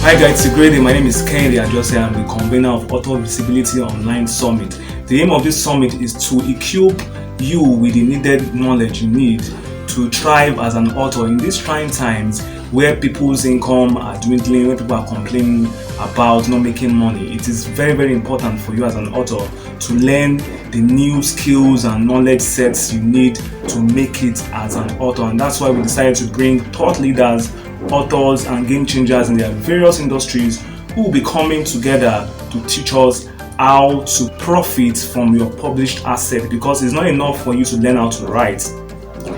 Hi guys, it's a great day. My name is Kehinde Ajose. I'm the convener of Author Visibility Online Summit. The aim of this summit is to equip you with the needed knowledge you need to thrive as an author in these trying times where people's income are dwindling, where people are complaining about not making money. It is very, very important for you as an author to learn the new skills and knowledge sets you need to make it as an author. And that's why we decided to bring thought leaders, authors and game changers in their various industries who will be coming together to teach us how to profit from your published asset, because it's not enough for you to learn how to write.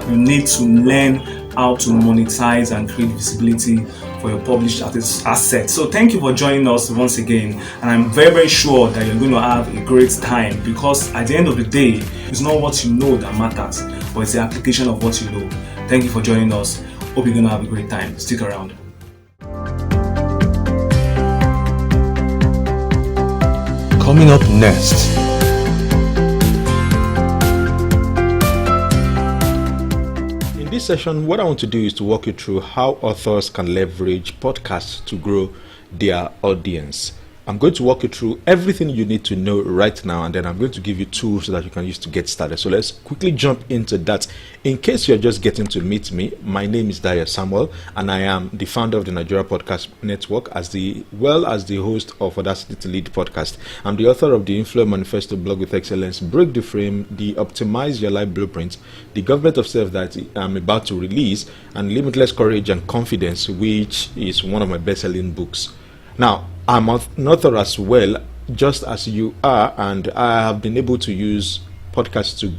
You need to learn how to monetize and create visibility for your published asset. So thank you for joining us once again, and I'm very, very sure that you're going to have a great time, because at the end of the day, it's not what you know that matters, but it's the application of what you know. Thank you for joining us. Hope you're going to have a great time. Stick around. Coming up next. In this session, what I want to do is to walk you through how authors can leverage podcasts to grow their audience. I'm going to walk you through everything you need to know right now, and then I'm going to give you tools that you can use to get started. So let's quickly jump into that. In case you're just getting to meet me, my name is Daya Samuel, and I am the founder of the Nigeria Podcast Network, as the host of Audacity to Lead podcast. I'm the author of the Inflow Manifesto, Blog with Excellence, Break the Frame, the Optimize Your Life Blueprint, the Government of Self that I'm about to release, and Limitless Courage and Confidence, which is one of my best-selling books. Now, I'm an author as well, just as you are, and I have been able to use podcasts to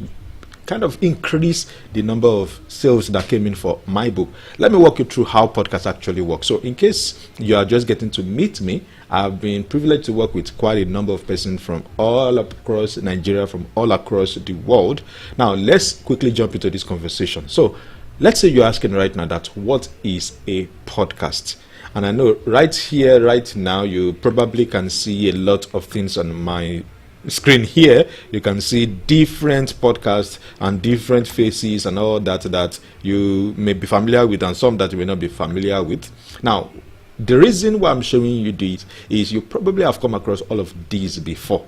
kind of increase the number of sales that came in for my book. Let me walk you through how podcasts actually work. So in case you are just getting to meet me, I've been privileged to work with quite a number of persons from all across Nigeria, from all across the world. Now, let's quickly jump into this conversation. So let's say you're asking right now that what is a podcast? And I know right here, right now, you probably can see a lot of things on my screen here. You can see different podcasts and different faces and all that you may be familiar with and some that you may not be familiar with. Now, the reason why I'm showing you this is you probably have come across all of these before.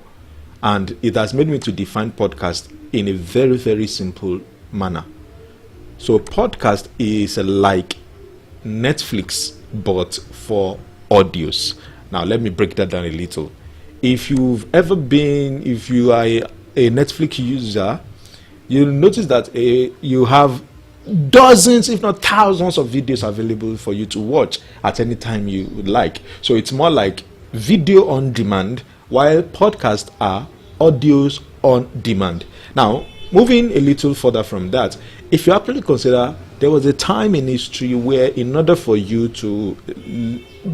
And it has made me to define podcast in a very, very simple manner. So podcast is like Netflix, but for audios. Now let me break that down a little. If you are a Netflix user, you'll notice that you have dozens, if not thousands of videos available for you to watch at any time you would like. So it's more like video on demand, while podcasts are audios on demand. Now, moving a little further from that, if you actually consider, there was a time in history where in order for you to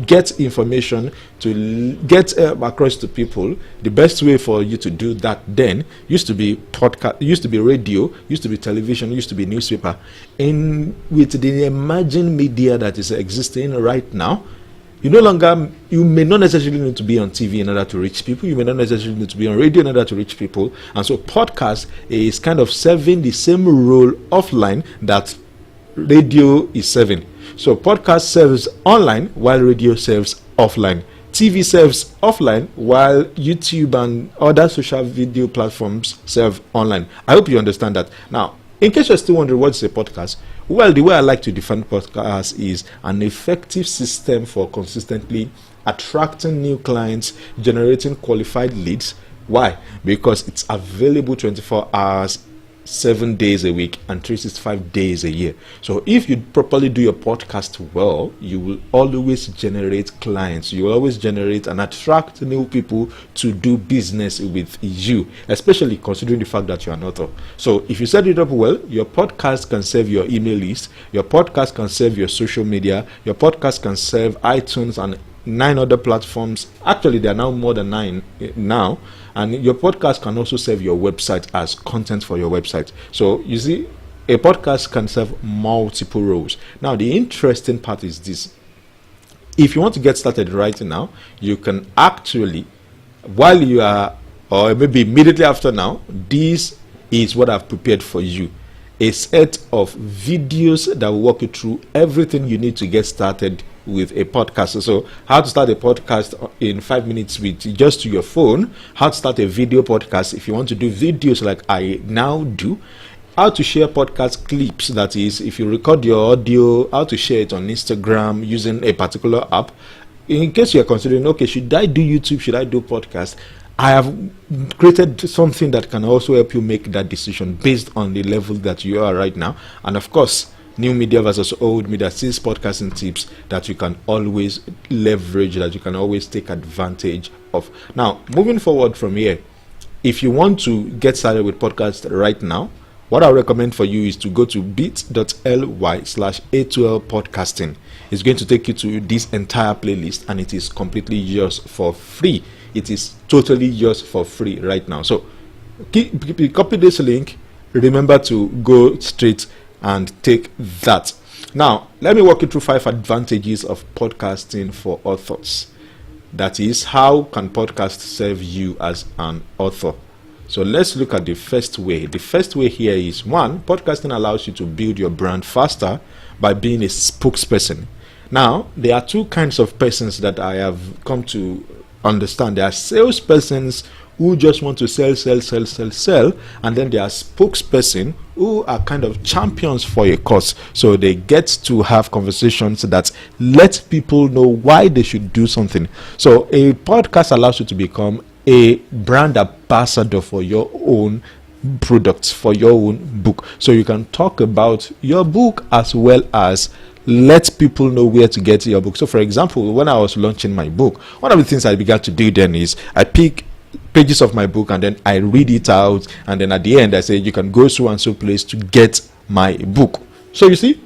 get information, to get across to people, the best way for you to do that then used to be podcast, used to be radio, used to be television, used to be newspaper. With the emerging media that is existing right now, you may not necessarily need to be on TV in order to reach people. You may not necessarily need to be on radio in order to reach people. And so podcast is kind of serving the same role offline that radio is serving. So podcast serves online while radio serves offline. TV serves offline while YouTube and other social video platforms serve online. I hope you understand that. Now, in case you're still wondering what's a podcast, well, the way I like to define podcast is an effective system for consistently attracting new clients, generating qualified leads. Why? Because it's available 24 hours, 7 days a week, and 365 days a year. So if you properly do your podcast well, you will always generate clients. You will always generate and attract new people to do business with you, especially considering the fact that you're an author. So if you set it up well, your podcast can serve your email list, your podcast can serve your social media, your podcast can serve iTunes and 9 other platforms. Actually, there are now more than 9 now. And your podcast can also serve your website as content for your website. So you see, a podcast can serve multiple roles. Now, the interesting part is this. If you want to get started right now, you can actually, while you are, or maybe immediately after now, this is what I've prepared for you. A set of videos that will walk you through everything you need to get started with a podcast. So how to start a podcast in 5 minutes with just to your phone, how to start a video podcast if you want to do videos like I now do, how to share podcast clips, that is, if you record your audio, how to share it on Instagram using a particular app. In case you're considering, okay, should I do YouTube, should I do podcast, I have created something that can also help you make that decision based on the level that you are right now. And of course, new media versus old media, 6 podcasting tips that you can always leverage, that you can always take advantage of. Now, moving forward from here, if you want to get started with podcast right now, what I recommend for you is to go to bit.ly/A12 podcasting. It's going to take you to this entire playlist, and it is completely yours for free. It is totally yours for free right now. So copy this link. Remember to go straight and take that. Now, let me walk you through 5 advantages of podcasting for authors. That is, how can podcast serve you as an author? So let's look at the first way. The first way here is, 1, podcasting allows you to build your brand faster by being a spokesperson. Now, there are 2 kinds of persons that I have come to understand. There are salespersons who just want to sell, and then there are spokespersons who are kind of champions for a cause. So they get to have conversations that let people know why they should do something. So a podcast allows you to become a brand ambassador for your own products, for your own book. So you can talk about your book as well as let people know where to get your book. So for example, when I was launching my book, one of the things I began to do then is I pick pages of my book and then I read it out, and then at the end I say you can go so and so place to get my book. So you see,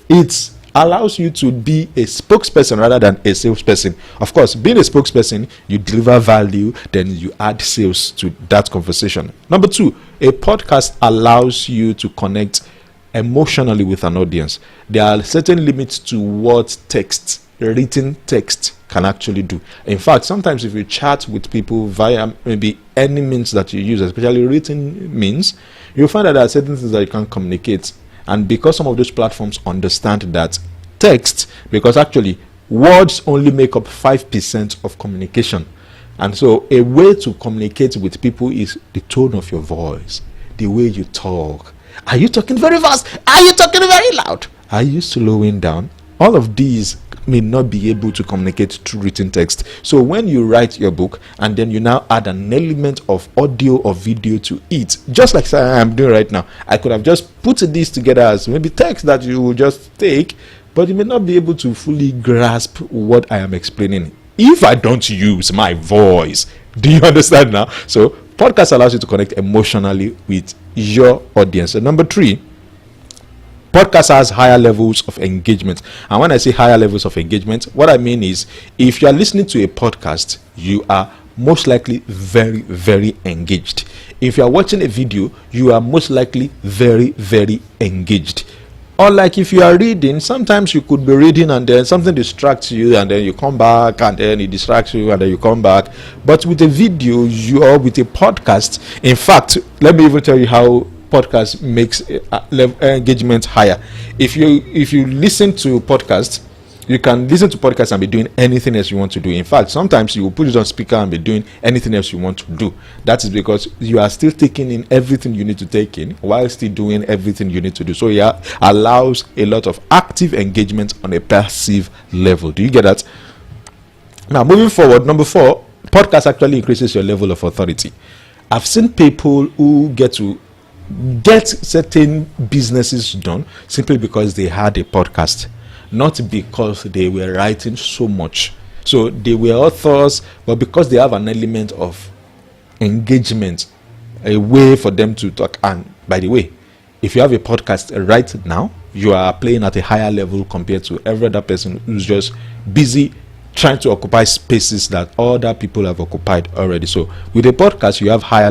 it allows you to be a spokesperson rather than a salesperson. Of course, being a spokesperson, you deliver value, then you add sales to that conversation. Number 2, a podcast allows you to connect emotionally with an audience. There are certain limits to what written text can actually do. In fact, sometimes if you chat with people via maybe any means that you use, especially written means, you'll find that there are certain things that you can communicate. And because some of those platforms understand that text, because actually words only make up 5% of communication. And so a way to communicate with people is the tone of your voice, the way you talk. Are you talking very fast? Are you talking very loud? Are you slowing down? All of these may not be able to communicate through written text. So when you write your book and then you now add an element of audio or video to it, just like I am doing right now, I could have just put this together as maybe text that you will just take, but you may not be able to fully grasp what I am explaining if I don't use my voice. Do you understand now? So podcast allows you to connect emotionally with your audience. And number 3, podcast has higher levels of engagement. And when I say higher levels of engagement, what I mean is, if you are listening to a podcast, you are most likely very, very engaged. If you are watching a video, you are most likely very, very engaged. Or like if you are reading, sometimes you could be reading and then something distracts you and then you come back and then it distracts you and then you come back. But with a video, or with a podcast, in fact, let me even tell you how podcast makes engagement higher. If you listen to podcasts, you can listen to podcasts and be doing anything else you want to do. In fact, sometimes you will put it on speaker and be doing anything else you want to do. That is because you are still taking in everything you need to take in while still doing everything you need to do. So it allows a lot of active engagement on a passive level. Do you get that? Now, moving forward, number 4, podcast actually increases your level of authority. I've seen people who get certain businesses done simply because they had a podcast, not because they were writing so much. So they were authors, but because they have an element of engagement, a way for them to talk. And by the way, if you have a podcast right now, you are playing at a higher level compared to every other person who's just busy trying to occupy spaces that other people have occupied already. So with a podcast, you have higher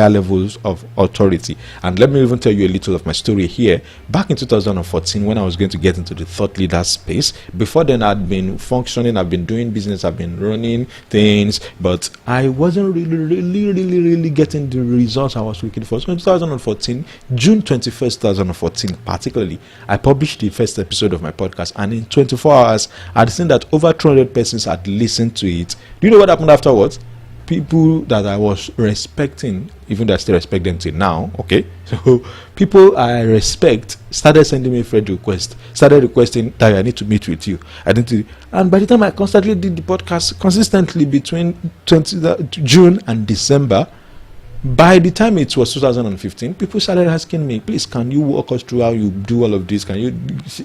levels of authority. And let me even tell you a little of my story here. Back in 2014, when I was going to get into the thought leader space, before then I'd been functioning, I've been doing business, I've been running things, but I wasn't really getting the results I was looking for. So in 2014, June 21st, 2014 particularly, I published the first episode of my podcast, and in 24 hours I'd seen that over 200 persons had listened to it. Do you know what happened afterwards? People that I was respecting, even though I still respect them till now, okay? So people I respect started sending me friend requests, started requesting that I need to meet with you. And by the time I constantly did the podcast consistently between June and December, by the time it was 2015, people started asking me, please, can you walk us through how you do all of this? Can you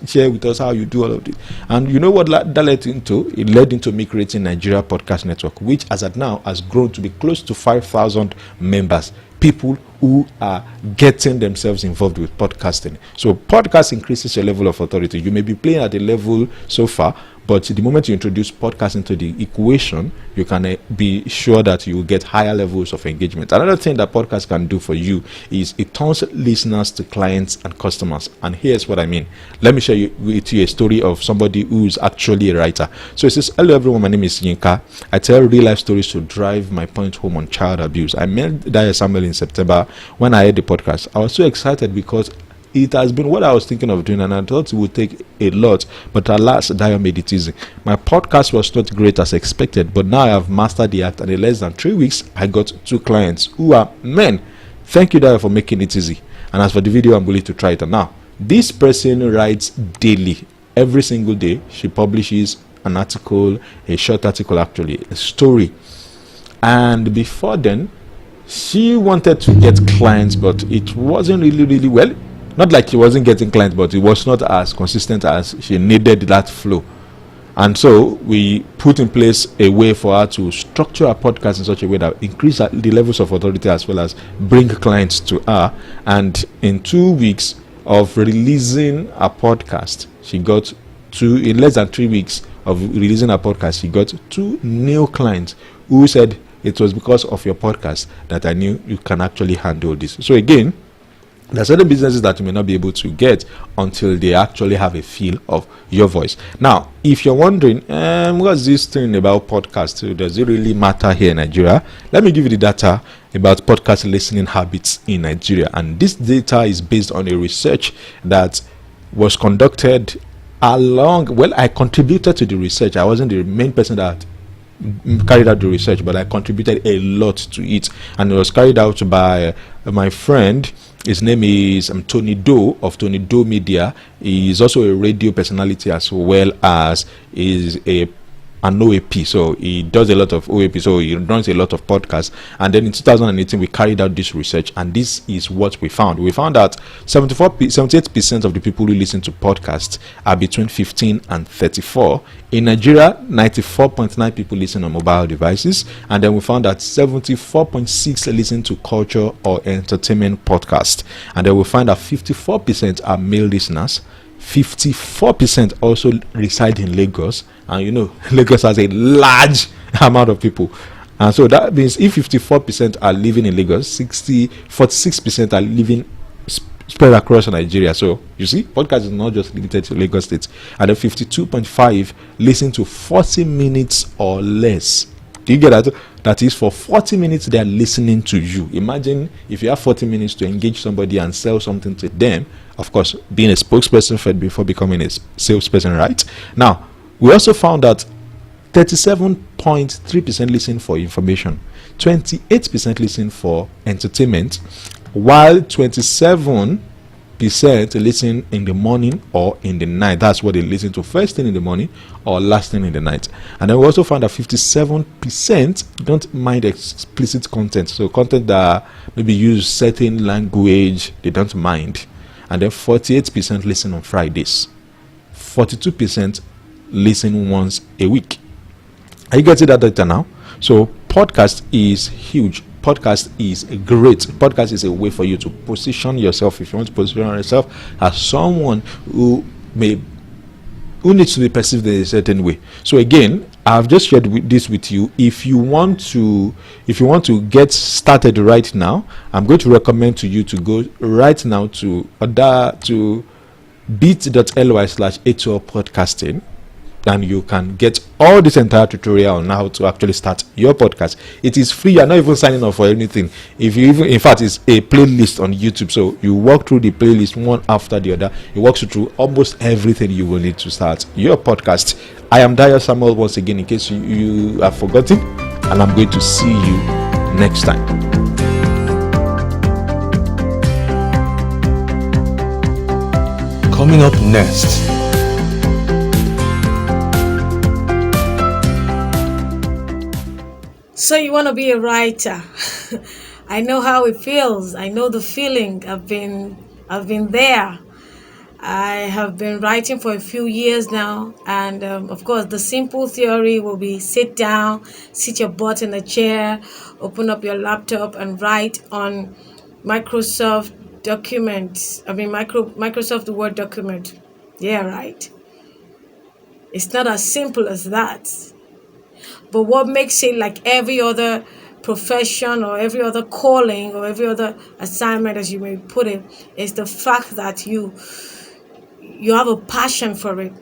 share with us how you do all of this? And you know what that led into? It led into me creating Nigeria Podcast Network, which as at now has grown to be close to 5,000 members. People who are getting themselves involved with podcasting. So podcast increases your level of authority. You may be playing at a level so far, but the moment you introduce podcast into the equation, you can be sure that you will get higher levels of engagement. Another thing that podcast can do for you is it turns listeners to clients and customers. And here's what I mean. Let me share with you a story of somebody who's actually a writer. So it says, hello everyone, my name is Yinka. I tell real life stories to drive my point home on child abuse. I met Daya Samuel in September when I heard the podcast. I was so excited because it has been what I was thinking of doing, and I thought it would take a lot, but alas, Dio made it easy. My podcast was not great as expected, but now I have mastered the act, and in less than 3 weeks, I got 2 clients who are men. Thank you, Dio, for making it easy. And as for the video, I'm willing to try it. And now, this person writes daily. Every single day, she publishes an article, a short article actually, a story. And before then, she wanted to get clients, but it wasn't really well. Not like she wasn't getting clients, but it was not as consistent as she needed that flow. And so we put in place a way for her to structure her podcast in such a way that increase the levels of authority as well as bring clients to her. And in 2 weeks of releasing a podcast, in less than 3 weeks of releasing her podcast, she got 2 new clients who said, it was because of your podcast that I knew you can actually handle this. So again, there are certain businesses that you may not be able to get until they actually have a feel of your voice. Now, if you're wondering, what's this thing about podcast? Does it really matter here in Nigeria? Let me give you the data about podcast listening habits in Nigeria. And this data is based on a research that was conducted I contributed to the research. I wasn't the main person that carried out the research, but I contributed a lot to it. And it was carried out by my friend. His name is Tony Doe of Tony Doe Media. He is also a radio personality as well as is an OAP, so he does a lot of OAP, so he runs a lot of podcasts. And then in 2018 we carried out this research, and this is what we found. We found that 78% of the people who listen to podcasts are between 15 and 34. In Nigeria, 94.9 people listen on mobile devices, and then we found that 74.6 listen to culture or entertainment podcasts, and then we find that 54% are male listeners. 54% also reside in Lagos, and you know Lagos has a large amount of people, and so that means if 54% are living in Lagos, 46% are living spread across Nigeria. So you see, podcast is not just limited to Lagos State. And then 52.5 listen to 40 minutes or less. Do you get that? That is, for 40 minutes they are listening to you. Imagine if you have 40 minutes to engage somebody and sell something to them. Of course, being a spokesperson first before becoming a salesperson, right? Now, we also found that 37.3% listen for information, 28% listen for entertainment, while 27% listen in the morning or in the night. That's what they listen to, first thing in the morning or last thing in the night. And then we also found that 57% don't mind explicit content, so content that maybe use certain language they don't mind. And then 48% listen on Fridays, 42% listen once a week. Are you getting that data now? So podcast is huge. Podcast is great. Podcast is a way for you to position yourself. If you want to position yourself as someone who may who needs to be perceived in a certain way. So again, I've just shared this with you. If you want to get started right now, I'm going to recommend to you to go right now to bit.ly/A12 podcasting, and you can get all this entire tutorial on how to actually start your podcast. It is free. You're not even signing up for anything. If you even, in fact, it's a playlist on YouTube, so you walk through the playlist one after the other. It walks you through almost everything you will need to start your podcast. I am Dio Samuel once again, in case you have forgotten, and I'm going to see you next time. Coming up next. So you want to be a writer? I know how it feels. I know the feeling. I've been there. I have been writing for a few years now, and of course, the simple theory will be sit down, sit your butt in a chair, open up your laptop, and write on Microsoft documents. Microsoft Word document. Yeah, right. It's not as simple as that. But what makes it like every other profession or every other calling or every other assignment, as you may put it, is the fact that you have a passion for it.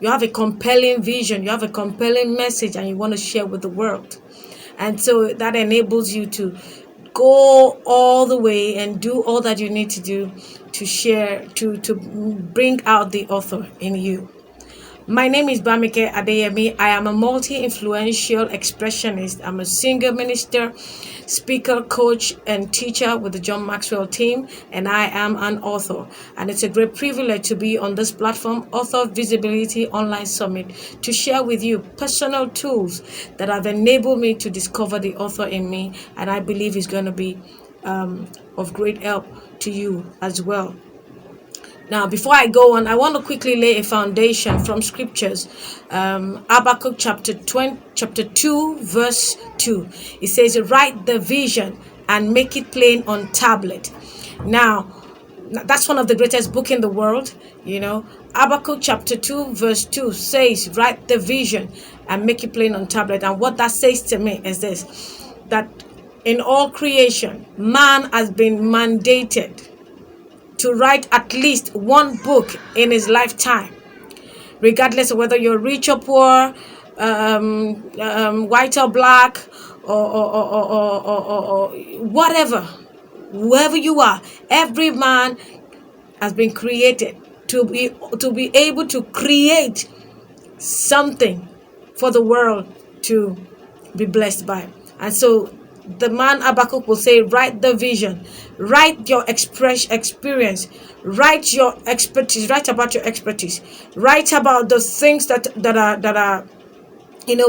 You have a compelling vision. You have a compelling message, and you want to share with the world. And so that enables you to go all the way and do all that you need to do to share, to bring out the author in you. My name is Bamike Adeyemi. I am a multi-influential expressionist. I'm a singer, minister, speaker, coach, and teacher with the John Maxwell team, and I am an author. And it's a great privilege to be on this platform, Author Visibility Online Summit, to share with you personal tools that have enabled me to discover the author in me, and I believe is going to be of great help to you as well. Now, before I go on, I want to quickly lay a foundation from scriptures. Habakkuk chapter 2, verse 2. It says, write the vision and make it plain on tablet. Now, that's one of the greatest books in the world. Habakkuk chapter 2, verse 2 says, write the vision and make it plain on tablet. And what that says to me is this, that in all creation, man has been mandated to write at least one book in his lifetime, regardless of whether you're rich or poor, white or black, or whatever, whoever you are. Every man has been created to be able to create something for the world to be blessed by. And so the man Habakkuk will say, write the vision, write your experience, write your expertise, write about your expertise, write about the things that are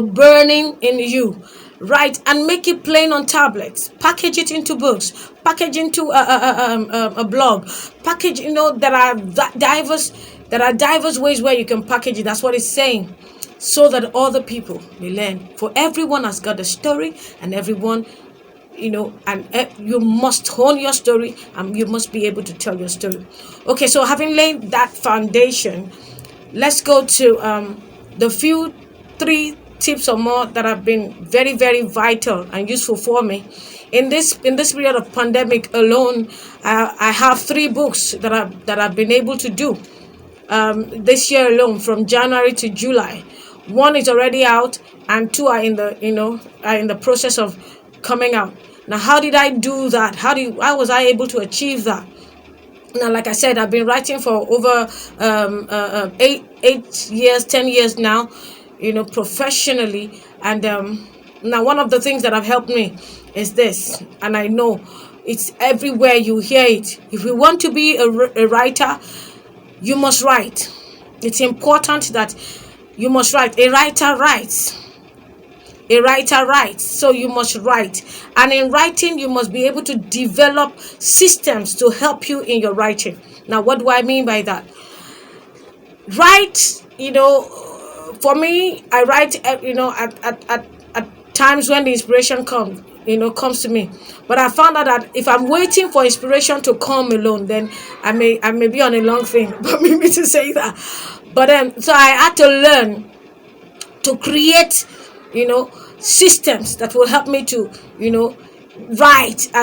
burning in you, write and make it plain on tablets, package it into books, package into a blog, package. There are diverse ways where you can package it. That's what it's saying, so that other people may learn. For everyone has got a story, and everyone, and you must hone your story, and you must be able to tell your story. Okay, so having laid that foundation, let's go to the 3 tips or more that have been very, very vital and useful for me. In this period of pandemic alone, I have 3 books that I've been able to do this year alone, from January to July. 1 is already out, and 2 are in the process of coming out. Now, how did I do that? How was I able to achieve that? Now, like I said, I've been writing for over 8 years, 10 years now, professionally. And now one of the things that have helped me is this, and I know it's everywhere you hear it. If you want to be a writer, you must write. It's important that you must write. A writer writes. A writer writes, so you must write. And in writing, you must be able to develop systems to help you in your writing. Now, what do I mean by that? Write, for me, I write, at times when the inspiration comes to me. But I found out that if I'm waiting for inspiration to come alone, then I may be on a long thing, but maybe to say that. But so I had to learn to create, systems that will help me to, write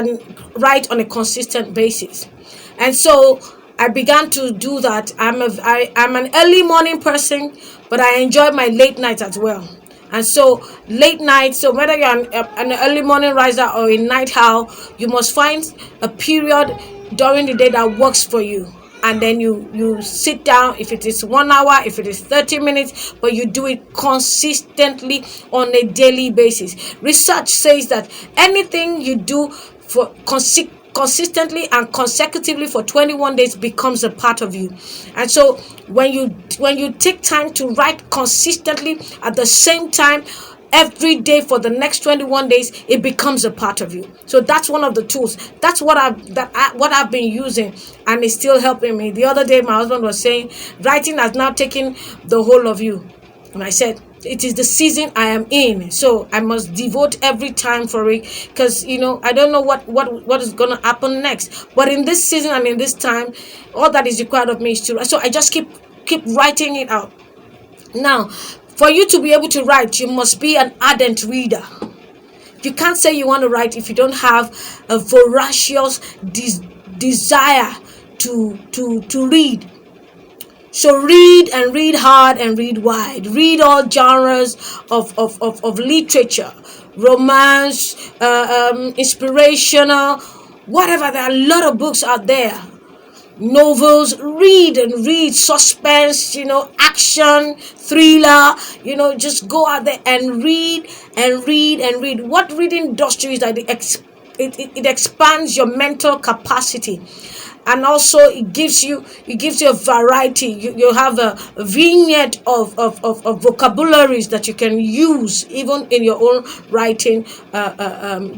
on a consistent basis. And so I began to do that. I'm an early morning person, but I enjoy my late nights as well. And so late night, so whether you're an early morning riser or a night owl, you must find a period during the day that works for you. And then you sit down, if it is 1 hour, if it is 30 minutes, but you do it consistently on a daily basis. Research says that anything you do for consistently and consecutively for 21 days becomes a part of you. And so when you take time to write consistently at the same time every day for the next 21 days, it becomes a part of you. So that's one of the tools. That's what I've been using, and it's still helping me. The other day my husband was saying writing has now taken the whole of you, and I said it is the season I am in, so I must devote every time for it, because I don't know what is going to happen next. But in this season and in this time, all that is required of me is to write. So I just keep writing it out. Now, for you to be able to write, you must be an ardent reader. You can't say you want to write if you don't have a voracious desire to read. So read, and read hard, and read wide. Read all genres of literature, romance, inspirational, whatever. There are a lot of books out there. Novels, read and read. Suspense, action, thriller. Just go out there and read and read and read. What reading does to you is that it expands your mental capacity, and also it gives you a variety. You have a vignette of vocabularies that you can use even in your own writing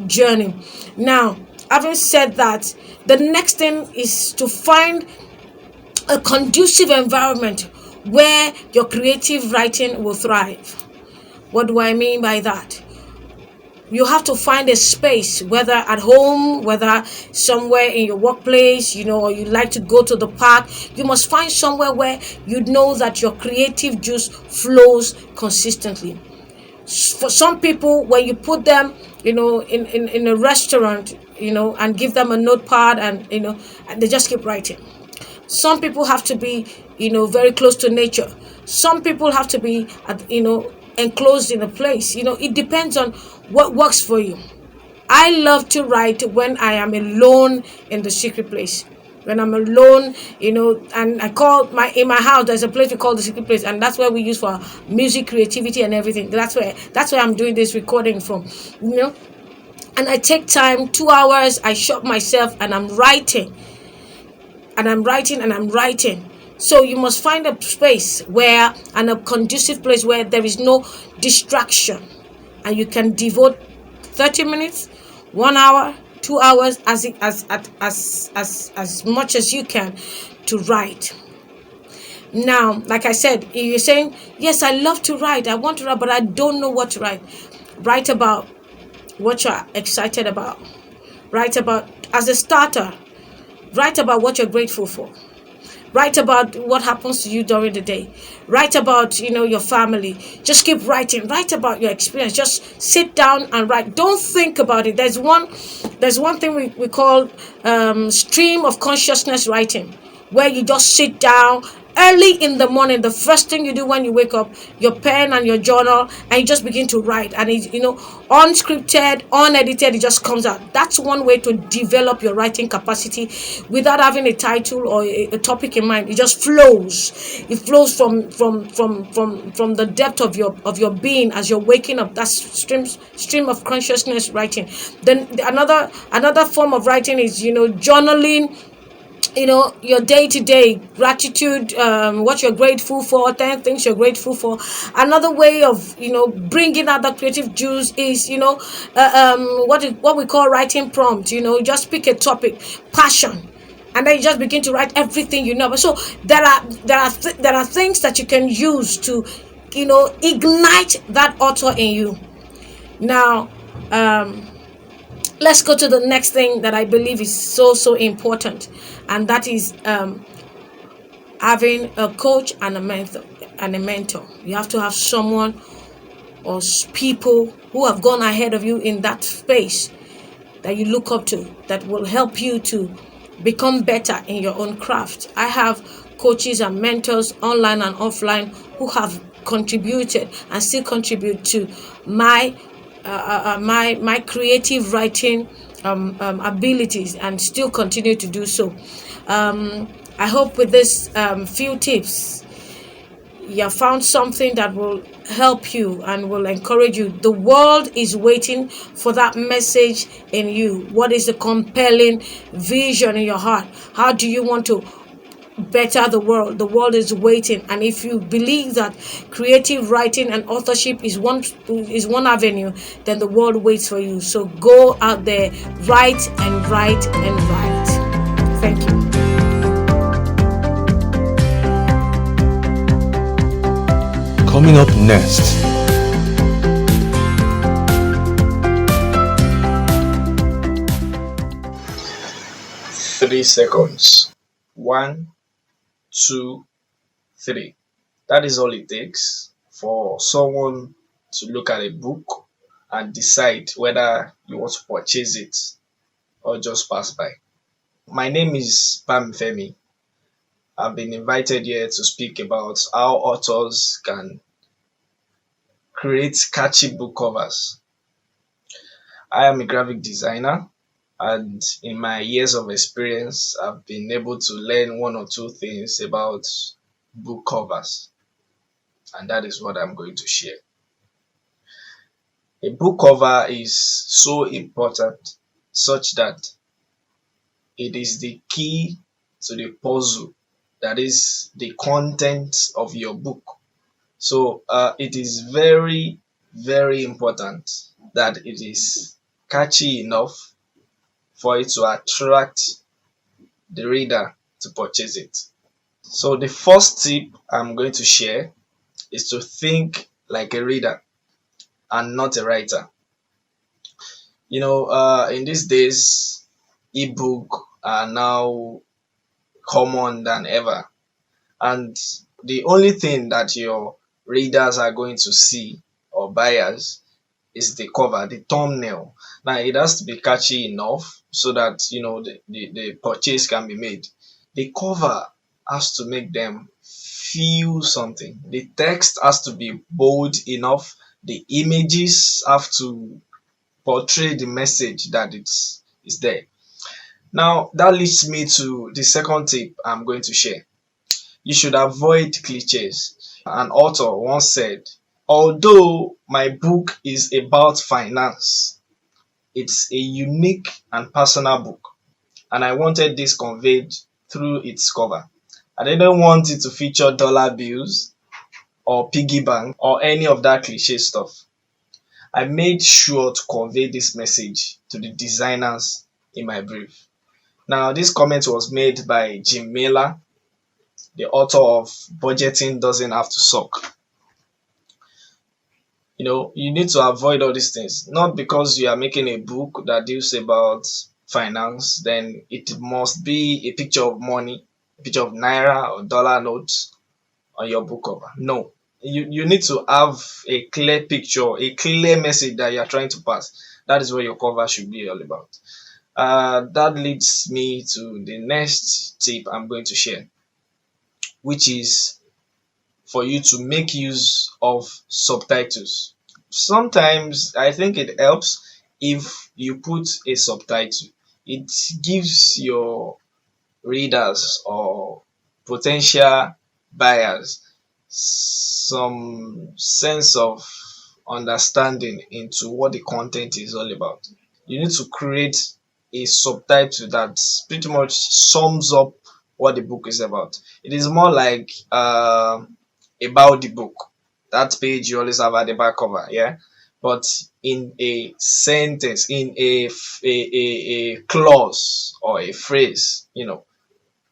journey. Now, having said that, the next thing is to find a conducive environment where your creative writing will thrive. What do I mean by that? You have to find a space, whether at home, whether somewhere in your workplace, or you like to go to the park. You must find somewhere where you know that your creative juice flows consistently. For some people, when you put them, in a restaurant, and give them a notepad, and they just keep writing. Some people have to be, very close to nature. Some people have to be, enclosed in a place. It depends on what works for you. I love to write when I am alone in the secret place. When I'm alone, and I call in my house, there's a place we call the secret place, and that's where we use for music, creativity, and everything. That's where I'm doing this recording from. And I take time, 2 hours, I shut myself, and I'm writing. And I'm writing. So you must find a space and a conducive place where there is no distraction, and you can devote 30 minutes, 1 hour, 2 hours, as much as you can to write. Now, like I said, you're saying, yes, I love to write, I want to write, but I don't know what to write. Write about what you're excited about. Write about, as a starter, write about what you're grateful for. Write about what happens to you during the day. Write about, your family. Just keep writing. Write about your experience. Just sit down and write. Don't think about it. There's one thing we call stream of consciousness writing, where you just sit down early in the morning. The first thing you do when you wake up, your pen and your journal, and you just begin to write. And it, unscripted, unedited, it just comes out. That's one way to develop your writing capacity without having a title or a topic in mind. It just flows. It flows from the depth of your being as you're waking up. That's stream of consciousness writing. Then another form of writing is journaling. Your day-to-day gratitude, what you're grateful for, 10 things you're grateful for. Another way of bringing out the creative juice is what we call writing prompt. Just pick a topic, passion, and then you just begin to write everything you know. So there are things that you can use to ignite that author in you. Now, let's go to the next thing that I believe is so important, and that is having a coach and a mentor. You have to have someone or people who have gone ahead of you in that space that you look up to, that will help you to become better in your own craft. I have coaches and mentors online and offline who have contributed and still contribute to my my creative writing abilities, and still continue to do so. I hope with this few tips you have found something that will help you and will encourage you. The world is waiting for that message in you. What is the compelling vision in your heart? How do you want to better the world? The world is waiting. And if you believe that creative writing and authorship is one avenue, then the world waits for you. So go out there, write and write and write. Thank you. Coming up next, 3 seconds. One, two, three. That is all it takes for someone to look at a book and decide whether you want to purchase it or just pass by. My name is Pam Femi. I've been invited here to speak about how authors can create catchy book covers. I am a graphic designer, and in my years of experience, I've been able to learn one or two things about book covers, and that is what I'm going to share. A book cover is so important, such that it is the key to the puzzle that is the content of your book. So it is very, very important that it is catchy enough for it to attract the reader to purchase it. So the first tip I'm going to share is to think like a reader and not a writer. In these days, ebook are now common than ever, and the only thing that your readers are going to see, or buyers, is the cover, the thumbnail. Now it has to be catchy enough so that the purchase can be made. The cover has to make them feel something. The text has to be bold enough. The images have to portray the message that is there. Now that leads me to the second tip I'm going to share. You should avoid cliches. An author once said, although my book is about finance, it's a unique and personal book, and I wanted this conveyed through its cover. I didn't want it to feature dollar bills or piggy bank or any of that cliche stuff. I made sure to convey this message to the designers in my brief. Now, this comment was made by Jim Miller, the author of Budgeting Doesn't Have to Suck. You need to avoid all these things. Not because you are making a book that deals about finance, then it must be a picture of money, a picture of naira or dollar notes on your book cover. No. You need to have a clear picture, a clear message that you are trying to pass. That is what your cover should be all about. That leads me to the next tip I'm going to share, which is for you to make use of subtitles. Sometimes I think it helps if you put a subtitle. It gives your readers or potential buyers some sense of understanding into what the content is all about. You need to create a subtitle that pretty much sums up what the book is about. It is more like about the book. That page you always have at the back cover, yeah. But in a sentence, in a clause or a phrase.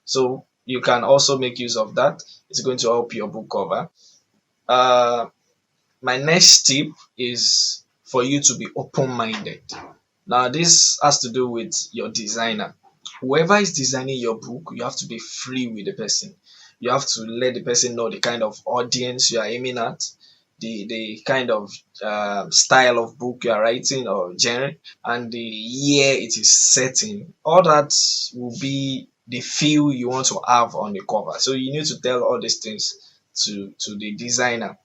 So you can also make use of that. It's going to help your book cover. My next tip is for you to be open-minded. Now, this has to do with your designer. Whoever is designing your book, you have to be free with the person. You have to let the person know the kind of audience you are aiming at, the kind of style of book you are writing or genre, and the year it is set in. All that will be the feel you want to have on the cover. So you need to tell all these things to the designer.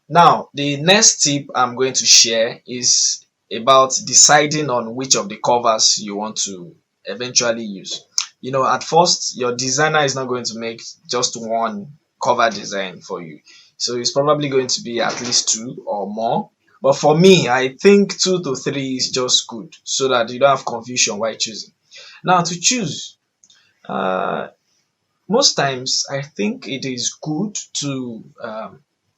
Now, the next tip I'm going to share is about deciding on which of the covers you want to eventually use. At first, your designer is not going to make just one cover design for you. So it's probably going to be at least two or more. But for me, I think two to three is just good so that you don't have confusion while choosing. Now, to choose, uh, most times I think it is good to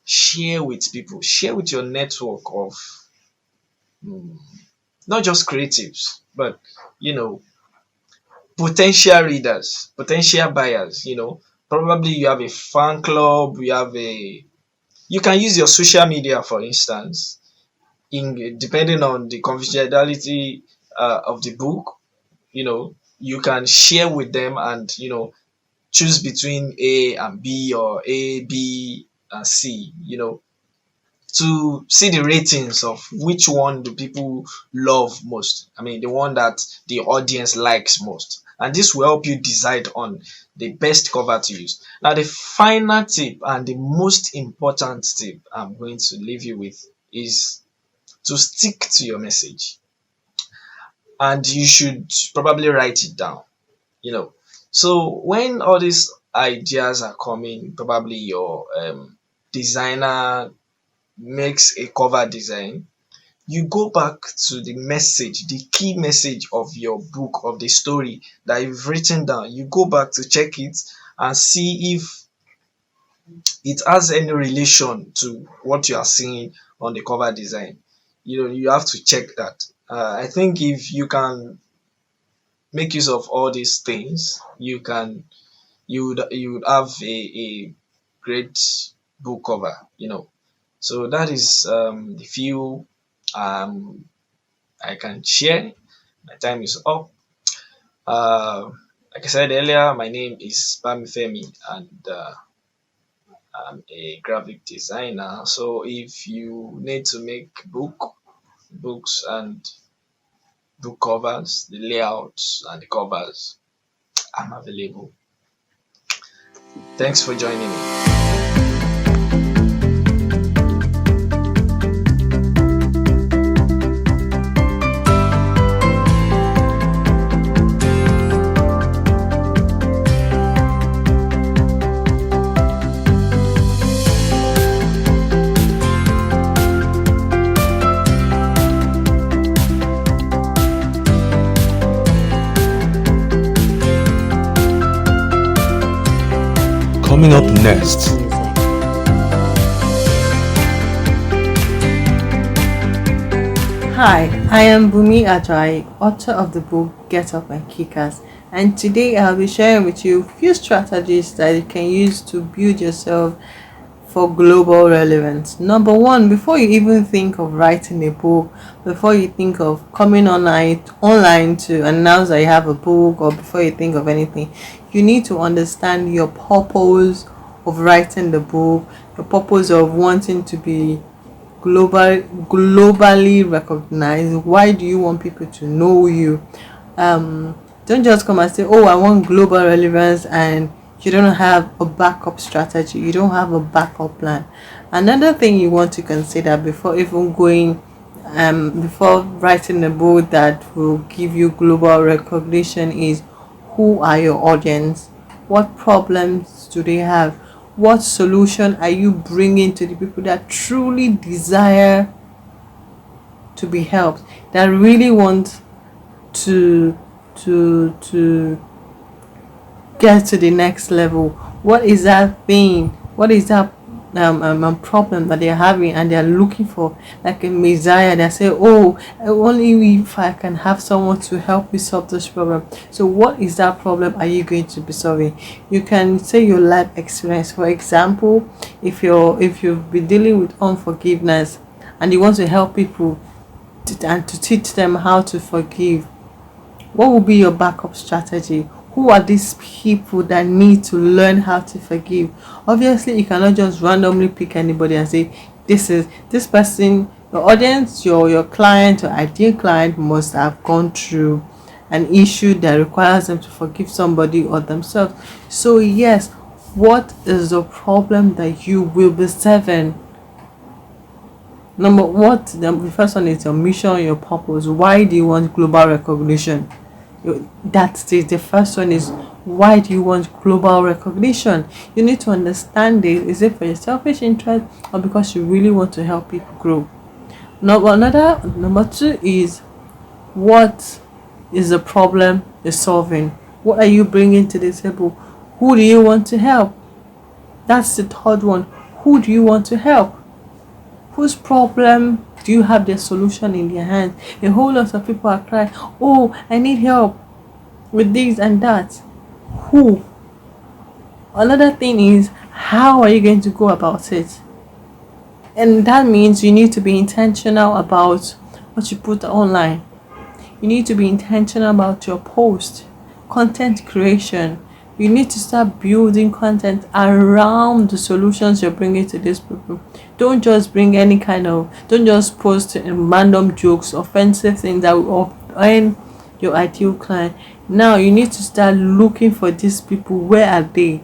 share with people, share with your network of not just creatives, but you know, potential readers, potential buyers. Probably you have a fan club, you can use your social media, for instance, in depending on the confidentiality of the book. You can share with them and choose between A and B or A, B, and C, to see the ratings of which one do people love most. I mean, the one that the audience likes most. And this will help you decide on the best cover to use. Now, the final tip and the most important tip I'm going to leave you with is to stick to your message. And you should probably write it down. you know so when all these ideas are coming, probably your designer makes a cover design, you go back to the message, the key message of your book, of the story that you've written down. You go back to check it and see if it has any relation to what you are seeing on the cover design. You have to check that. I think if you can make use of all these things, you would have a great book cover. So that is the few I can share. My time is up. Like I said earlier, my name is Bamifemi, and I'm a graphic designer. So if you need to make books and book covers, the layouts and the covers, I'm available. Thanks for joining me. Coming up next. Hi, I am Bumi Ajay, author of the book Get Up and Kick Ass, and today I'll be sharing with you a few strategies that you can use to build yourself for global relevance. Number one, before you even think of writing a book, before you think of coming online to announce that you have a book, or before you think of anything, you need to understand your purpose of writing the book, your purpose of wanting to be globally recognized. Why do you want people to know you? Don't just come and say, oh, I want global relevance, and you don't have a backup strategy, you don't have a backup plan. Another thing you want to consider before even going before writing a book that will give you global recognition is, who are your audience? What problems do they have? What solution are you bringing to the people that truly desire to be helped, that really want to get to the next level? What is that thing? What is that problem that they're having, and they're looking for like a messiah? They say, oh, only if I can have someone to help me solve this problem. So what is that problem are you going to be solving? You can say your life experience. For example, if you've been dealing with unforgiveness and you want to help people and to teach them how to forgive, what will be your backup strategy? Who are these people that need to learn how to forgive? Obviously, you cannot just randomly pick anybody and say, this person, your audience, your client, your ideal client must have gone through an issue that requires them to forgive somebody or themselves. So yes, what is the problem that you will be serving? The first one is your mission, your purpose. Why do you want global recognition? That's the first one is, why do you want global recognition? You need to understand it. Is it for your selfish interest or because you really want to help people grow? Number two is, what is the problem you're solving? What are you bringing to the table? Who do you want to help? That's the third one. Who do you want to help? Whose problem do you have the solution in their hands? A whole lot of people are crying, oh, I need help with this and that. Who? Another thing is, how are you going to go about it? And that means you need to be intentional about what you put online. You need to be intentional about your post, content creation. You need to start building content around the solutions you're bringing to these people. Don't just don't just post random jokes, offensive things that will offend your ideal client. Now you need to start looking for these people. Where are they?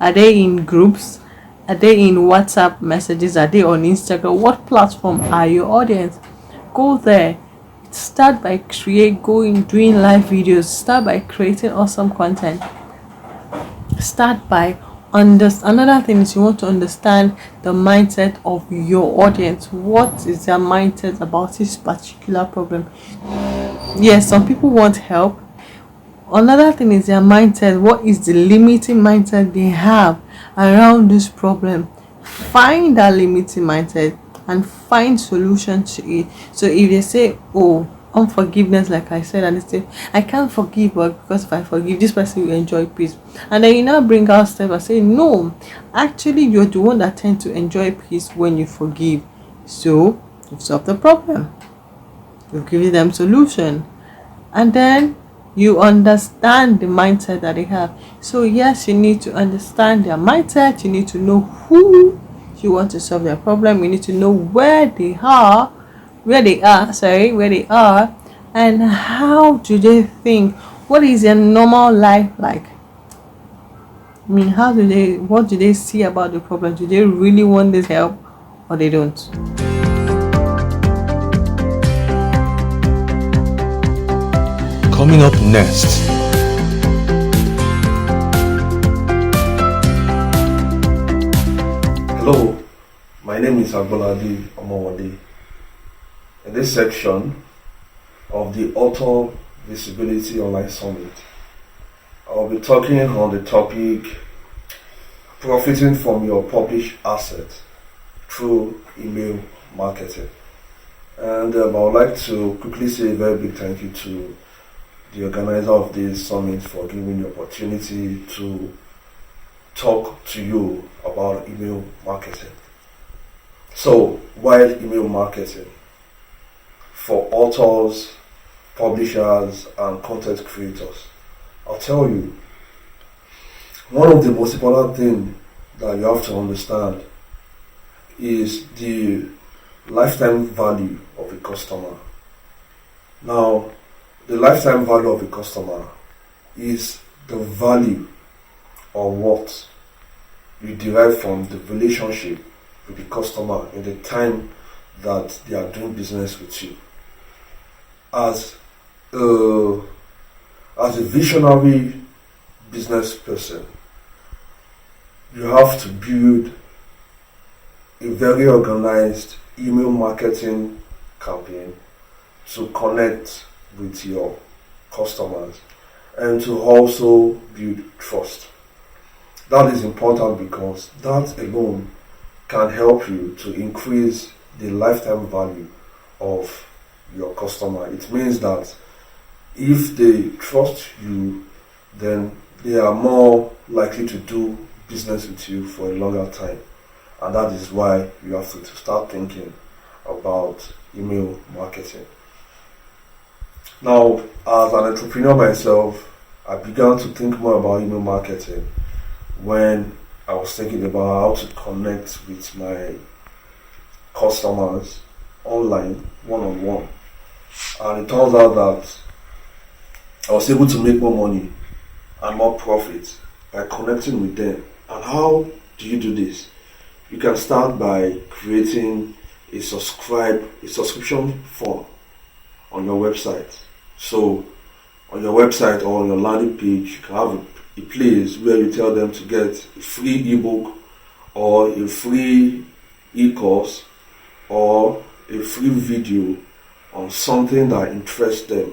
Are they in groups? Are they in WhatsApp messages? Are they on Instagram? What platform are your audience? Go there. Start by doing live videos. Start by creating awesome content. Start by another thing is, you want to understand the mindset of your audience. What is their mindset about this particular problem? Yes, some people want help. Another thing is their mindset. What is the limiting mindset they have around this problem? Find that limiting mindset and find solutions to it. So if they say, oh, unforgiveness, like I said, and they say, I can't forgive, but because if I forgive, this person will enjoy peace. And then you now bring out steps and say, no, actually you're the one that tends to enjoy peace when you forgive. So you've solved the problem. You've given them solution. And then you understand the mindset that they have. So yes, you need to understand their mindset. You need to know who you want to solve their problem. You need to know where they are, and how do they think. What is their normal life like? I mean, what do they see about the problem? Do they really want this help or they don't? Coming up next. Hello, my name is Agbolade Omowade. In this section of the Author Visibility Online Summit, I'll be talking on the topic profiting from your published asset through email marketing. And I would like to quickly say a very big thank you to the organizer of this summit for giving me the opportunity to talk to you about email marketing. So, why email marketing? For authors, publishers, and content creators, I'll tell you, one of the most important things that you have to understand is the lifetime value of a customer. Now, the lifetime value of a customer is the value or what you derive from the relationship with the customer in the time that they are doing business with you. As a visionary business person, you have to build a very organized email marketing campaign to connect with your customers and to also build trust. That is important because that alone can help you to increase the lifetime value of your customer. It means that if they trust you, then they are more likely to do business with you for a longer time. And that is why you have to start thinking about email marketing. Now, as an entrepreneur myself, I began to think more about email marketing when I was thinking about how to connect with my customers online, one-on-one. And it turns out that I was able to make more money and more profit by connecting with them. And how do you do this? You can start by creating a subscription form on your website. So on your website or on your landing page, you can have a place where you tell them to get a free ebook or a free e-course or a free video on something that interests them.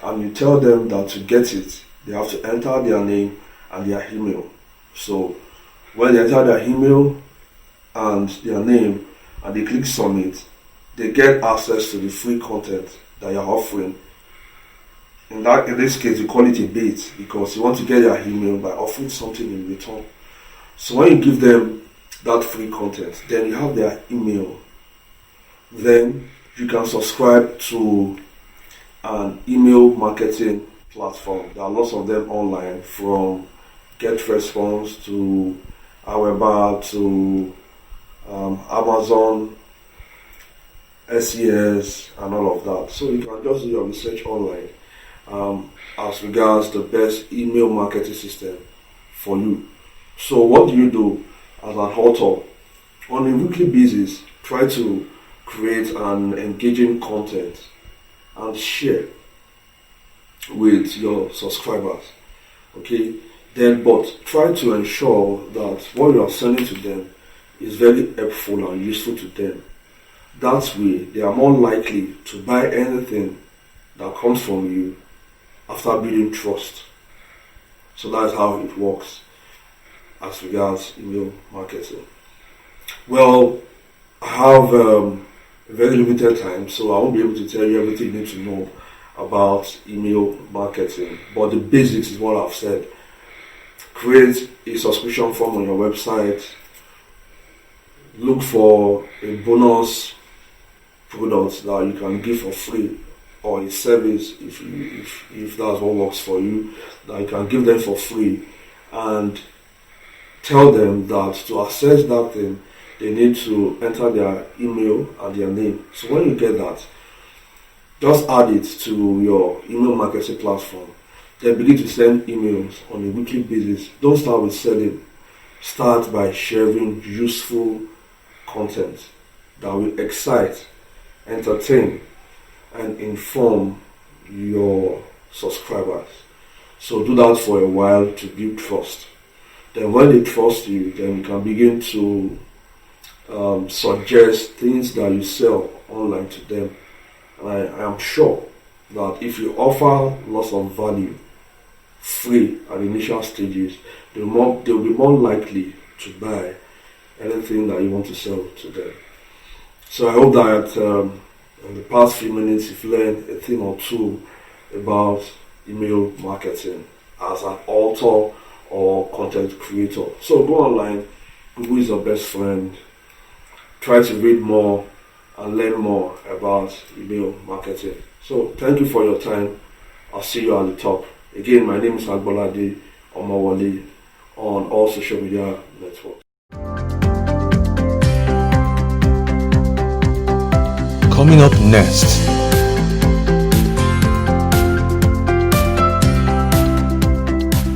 And you tell them that to get it, they have to enter their name and their email. So when they enter their email and their name and they click submit, they get access to the free content that you're offering. In this case, you call it a bait because you want to get their email by offering something in return. So when you give them that free content, then you have their email. Then you can subscribe to an email marketing platform. There are lots of them online, from GetResponse to Aweber to Amazon, SES, and all of that. So you can just do your research online as regards the best email marketing system for you. So what do you do as an author? On a weekly basis, try to create an engaging content and share with your subscribers. Okay, then but try to ensure that what you are sending to them is very helpful and useful to them. That way they are more likely to buy anything that comes from you after building trust. So that's how it works as regards email marketing. Well, I have a very limited time, so I won't be able to tell you everything you need to know about email marketing, but the basics is what I've said. Create a subscription form on your website. Look for a bonus product that you can give for free, or a service if that's what works for you, that you can give them for free, and tell them that to access that thing they need to enter their email and their name. So when you get that, just add it to your email marketing platform. Then begin to send emails on a weekly basis. Don't start with selling. Start by sharing useful content that will excite, entertain, and inform your subscribers. So do that for a while to build trust. Then when they trust you, then you can begin to suggest things that you sell online to them. And I am sure that if you offer lots of value free at initial stages, they'll be more likely to buy anything that you want to sell to them. So I hope that in the past few minutes you've learned a thing or two about email marketing as an author or content creator. So go online, Google is your best friend. Try to read more and learn more about email marketing. So thank you for your time. I'll see you at the top. Again, my name is Agbolade Omawale on all social media networks. Coming up next.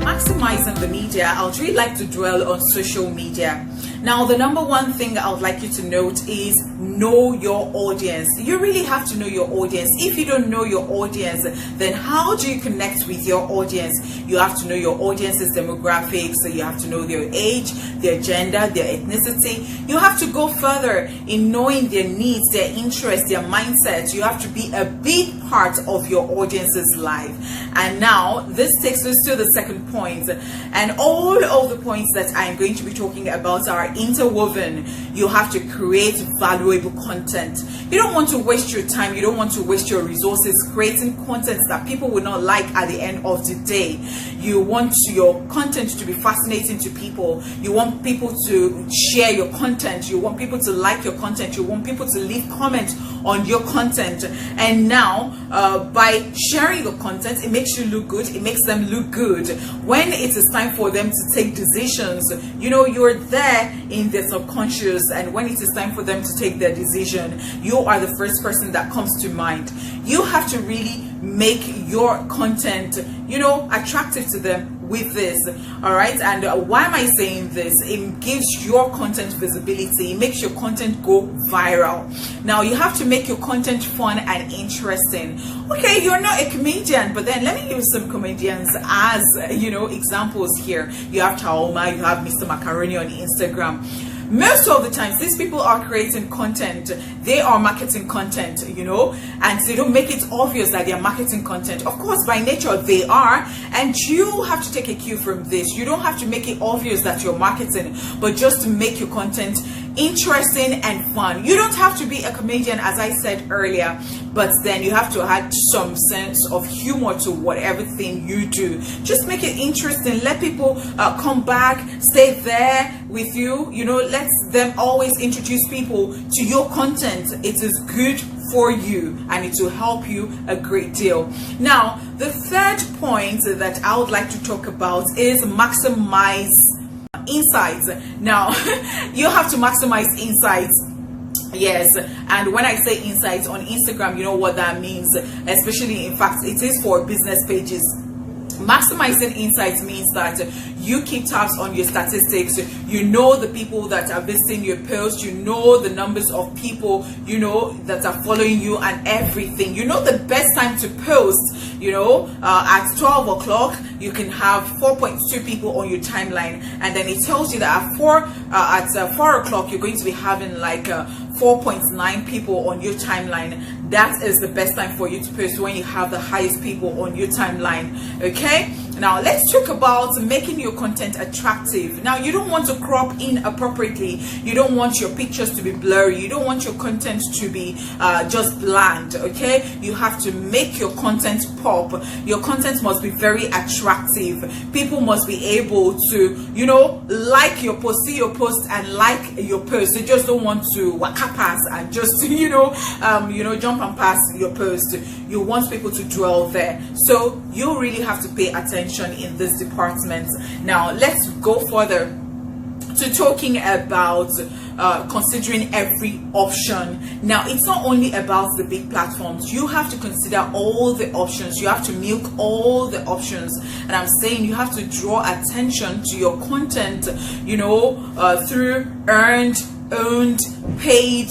Maximizing the media, I would really like to dwell on social media. Now, the number one thing I would like you to note is know your audience. You really have to know your audience. If you don't know your audience, then how do you connect with your audience? You have to know your audience's demographics. So you have to know their age, their gender, their ethnicity. You have to go further in knowing their needs, their interests, their mindsets. You have to be a big part of your audience's life. And now this takes us to the second point. And all of the points that I'm going to be talking about are are interwoven. You have to create valuable content. You don't want to waste your time. You don't want to waste your resources creating content that people will not like at the end of the day. You want your content to be fascinating to people. You want people to share your content. You want people to like your content. You want people to leave comments on your content. And now by sharing your content, it makes you look good. It makes them look good. When it is time for them to take decisions, you know, you're there in their subconscious, and when it is time for them to take their decision, you are the first person that comes to mind. You have to really make your content, you know, attractive to them with this. All right, and why am I saying this? It gives your content visibility. It makes your content go viral. Now you have to make your content fun and interesting. Okay, you're not a comedian, but then let me use some comedians as, you know, examples here. You have Taoma, you have Mr. Macaroni on Instagram. Most of the times these people are creating content, they are marketing content, you know, and they don't make it obvious that they are marketing content. Of course, by nature they are, and you have to take a cue from this. You don't have to make it obvious that you're marketing, but just to make your content interesting and fun. You don't have to be a comedian, as I said earlier, but then you have to add some sense of humor to whatever thing you do. Just make it interesting. Let people come back, stay there with you. You know, let them always introduce people to your content. It is good for you and it will help you a great deal. Now, the third point that I would like to talk about is maximize insights. Now you have to maximize insights. Yes, and when I say insights on Instagram, you know what that means, especially, in fact, it is for business pages. Maximizing insights means that you keep tabs on your statistics. You know the people that are visiting your post. You know the numbers of people, you know, that are following you and everything. You know the best time to post. You know, at 12 o'clock, you can have 4.2 people on your timeline. And then it tells you that at 4 o'clock, you're going to be having like 4.9 people on your timeline. That is the best time for you to post, when you have the highest people on your timeline. Okay, now let's talk about making your content attractive. Now, you don't want to crop in appropriately. You don't want your pictures to be blurry. You don't want your content to be just bland. Okay, you have to make your content pop. Your content must be very attractive. People must be able to, you know, like your post, see your post and like your post. They just don't want to waka pass and just you know jump and pass your post. You want people to dwell there, so you really have to pay attention in this department. Now let's go further to talking about considering every option. Now, it's not only about the big platforms. You have to consider all the options. You have to milk all the options, and I'm saying you have to draw attention to your content, you know, through earned, owned, paid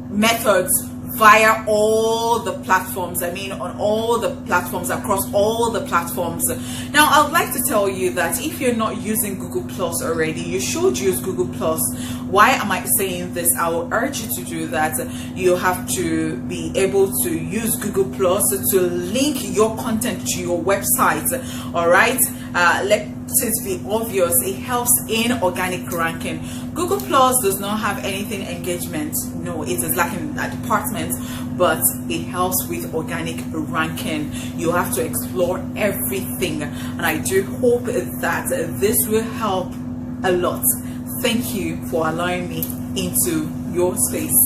methods via all the platforms. I mean, on all the platforms, across all the platforms. Now, I would like to tell you that if you're not using Google Plus already, you should use Google Plus. Why am I saying this? I will urge you to do that. You have to be able to use Google Plus to link your content to your website. All right, let it be obvious. It helps in organic ranking. Google Plus does not have anything engagement. No, it is lacking that department, but it helps with organic ranking. You have to explore everything, and I do hope that this will help a lot. Thank you for allowing me into your space.